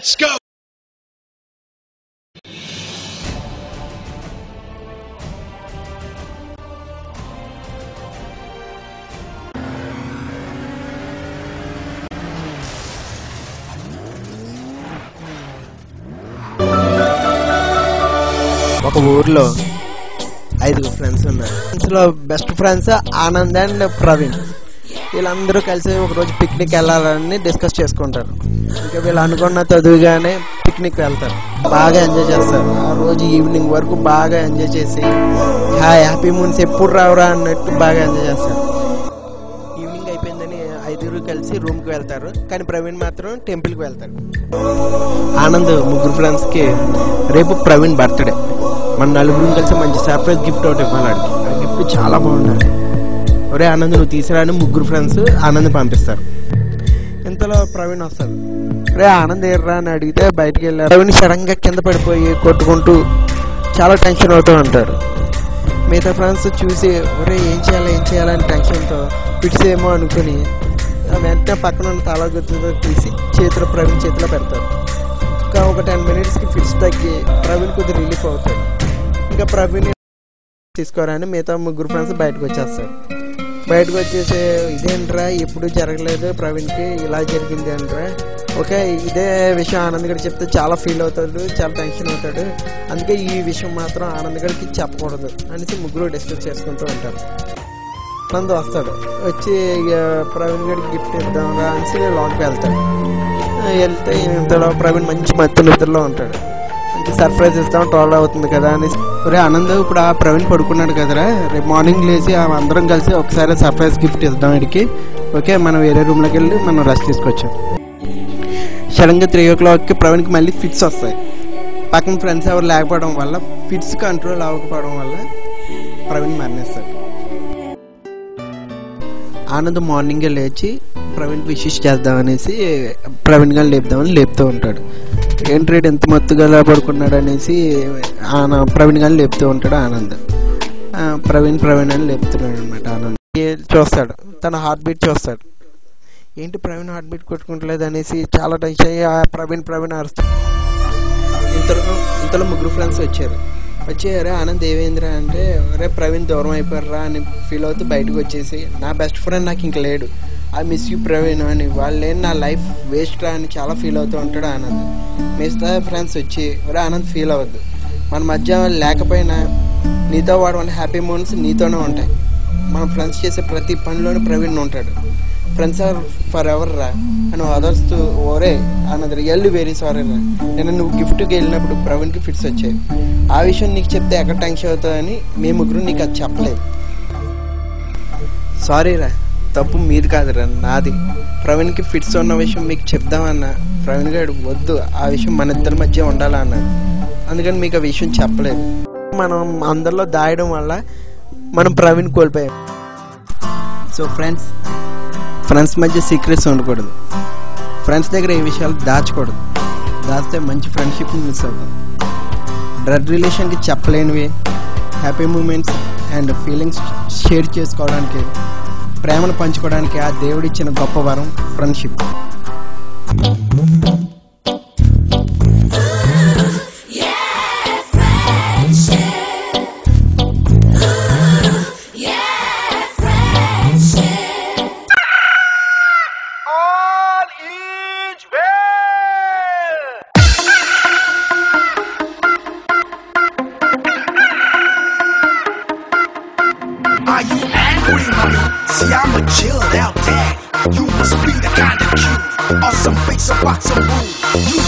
Let's go. ఒక ఊర్లో 5 friends ఉన్నారు. ఫ్రెండ్స్లో best friends Anand and Praveen. వీళ్ళందరూ కలిసి ఒకరోజు పిక్నిక్ వెళ్ళాలని డిస్కస్ చేసుకుంటారు. ఇంకా వీళ్ళు అనుకున్న చదువుగానే పిక్నిక్ వెళ్తారు. బాగా ఎంజాయ్ చేస్తారు. ఆ రోజు ఈవినింగ్ వరకు బాగా ఎంజాయ్ చేసి హ్యాపీ మూన్స్ ఎప్పుడు రావురా అన్నట్టు బాగా ఎంజాయ్ చేస్తారు. ఈవినింగ్ అయిపోయిందని 5 కలిసి రూమ్కి వెళ్తారు. కానీ ప్రవీణ్ మాత్రం టెంపుల్కి వెళ్తాడు. ఆనంద్ 3 ఫ్రెండ్స్కి రేపు ప్రవీణ్ బర్త్డే, మన 4 కలిసి మంచి సర్ప్రైజ్ గిఫ్ట్ ఒకటి ఇవ్వాలి. ఆ గిఫ్ట్ చాలా బాగుండాలి. ఒరే ఆనంద్ నువ్వు తీసుకురాని 3 ఫ్రెండ్స్ ఆనంద్ పంపిస్తారు. ఇంతలో ప్రవీణ్ వస్తాడు. రే ఆనంద్ ఎర్రా అని అడిగితే బయటికి వెళ్ళారు. ప్రవీణ్ సడన్ గా కింద పడిపోయి కొట్టుకుంటూ చాలా టెన్షన్ అవుతూ ఉంటాడు. మిగతా ఫ్రెండ్స్ చూసి ఒరే ఏం చేయాలని టెన్షన్తో ఫిట్స్ ఏమో అనుకుని వెంటనే పక్కన ఉన్న తల గుర్తుతో తీసి ప్రవీణ్ చేతిలో పెడతారు. ఇంకా ఒక 10 మినిట్స్కి ఫిట్స్ తగ్గి ప్రవీణ్ కొద్దిగా రిలీఫ్ అవుతాడు. ఇంకా ప్రవీణ్ తీసుకోరాని మిగతా 3 ఫ్రెండ్స్ బయటకు వచ్చేస్తారు. బయటకు వచ్చేసి ఇదేంట్రా ఎప్పుడు జరగలేదు ప్రవీణ్కి, ఇలా జరిగింది అంటారా. ఓకే ఇదే విషయం ఆనంద్ గడికి చెప్తే చాలా ఫీల్ అవుతాడు, చాలా టెన్షన్ అవుతాడు. అందుకే ఈ విషయం మాత్రం ఆనంద్ గడికి చెప్పకూడదు అనేసి 3 డిస్కస్ చేసుకుంటూ ఉంటారు. ఆనంద్ వస్తాడు. వచ్చి ప్రవీణ్ గడికి గిఫ్ట్ ఇద్దాం రా అనేసి లోన్కి వెళ్తాడు. వెళ్తే ఇంతలో ప్రవీణ్ మంచి మత్తు నిద్రలో ఉంటాడు. మంచి సర్ప్రైజ్ ఇస్తాం 12 అవుతుంది కదా అని. ఒరే ఆనంద్ ఇప్పుడు ఆ ప్రవీణ్ పడుకున్నాడు కదరా, రేపు మార్నింగ్ లేచి అందరం కలిసి ఒకసారి సర్ప్రైజ్ గిఫ్ట్ ఇద్దాం వీడికి. ఓకే మనం వేరే రూమ్లోకి వెళ్ళి మనం రెస్ట్ తీసుకొచ్చాం. సడన్గా 3 o'clockకి ప్రవీణ్కి మళ్ళీ ఫిట్స్ వస్తాయి. పక్కన ఫ్రెండ్స్ ఎవరు లేకపోవడం వల్ల ఫిట్స్ కంట్రోల్ అవ్వకపోవడం వల్ల ప్రవీణ్ మరణిస్తాడు. ఆనంద్ మార్నింగే లేచి ప్రవీణ్ విషెస్ చేద్దామనేసి ప్రవీణ్ గారిని లేపుతూ ఉంటాడు. ఏంటి ఎంత మత్తుగా పడుకున్నాడు అనేసి ప్రవీణ్ గారిని లేపుతూ ఉంటాడు ఆనంద్. ప్రవీణ్ అని లేపుతున్నాడు అనమాట. ఆనంద్ చూస్తాడు, తన హార్ట్ బీట్ చూస్తాడు. ఏంటి ప్రవీణ్ హార్ట్ బీట్ కొట్టుకుంటలేదు అనేసి చాలా టెన్షన్ అయ్యి ప్రవీణ్ అరుస్తాడు. ఇంతలో 3 ఫ్రెండ్స్ వచ్చారు. అరే ఆనంద్ ఏమైందిరా అంటే అరే ప్రవీణ్ దూరం అయిపోయారా అని ఫీల్ అవుతూ బయటకు వచ్చేసి నా బెస్ట్ ఫ్రెండ్ నాకు ఇంక లేడు, ఐ మిస్ యూ ప్రవీణ్ అని, వాళ్ళు లేని నా లైఫ్ వేస్ట్ రా అని చాలా ఫీల్ అవుతూ ఉంటాడు ఆనంద్. మిగతా ఫ్రెండ్స్ వచ్చి ఒరే ఆనంద్ ఫీల్ అవ్వద్దు, మన మధ్య లేకపోయినా నీతో వాడు హ్యాపీ మూమెంట్స్ నీతోనే ఉంటాయి. మన ఫ్రెండ్స్ చేసే ప్రతి పనిలోనూ ప్రవీణ్ ఉంటాడు. ఫ్రెండ్స్ ఆర్ ఫర్ ఎవర్ రా అని వదలుస్తూ ఓరే ఆనంద్ రియల్లీ వెరీ సారీ రా, నేను నువ్వు గిఫ్ట్కి వెళ్ళినప్పుడు ప్రవీణ్కి ఫిట్స్ వచ్చాయి, ఆ విషయం నీకు చెప్తే ఎక్కడ టెన్షన్ అవుతుందని మేము 3 నీకు అది చెప్పలేదు. సారీ రా, తప్పు మీది కాదురా నాది. ప్రవీణ్కి ఫిట్స్ ఉన్న విషయం మీకు చెప్దామన్నా ప్రవీణ్ గారు వద్దు, ఆ విషయం మన ఇద్దరి మధ్య ఉండాలా అన్నాడు. అందుకని మీకు ఆ విషయం చెప్పలేదు. మనం అందరిలో దాయడం వల్ల మనం ప్రవీణ్ కోల్పోయాం. సో ఫ్రెండ్స్ మధ్య సీక్రెట్స్ ఉండకూడదు. ఫ్రెండ్స్ దగ్గర ఏ విషయాలు దాచకూడదు. దాస్తే మంచి ఫ్రెండ్షిప్ని మిస్ అవుతాం. బ్లడ్ రిలేషన్కి చెప్పలేనివి happy moments and feelings share చేసుకోవడానికి, ప్రేమను పంచుకోవడానికి ఆ దేవుడిచ్చిన గొప్ప వరం friendship. Are you angry, mommy? See, I'm a chilled out dad. You must be the kind of cute, awesome face, a box of rules. You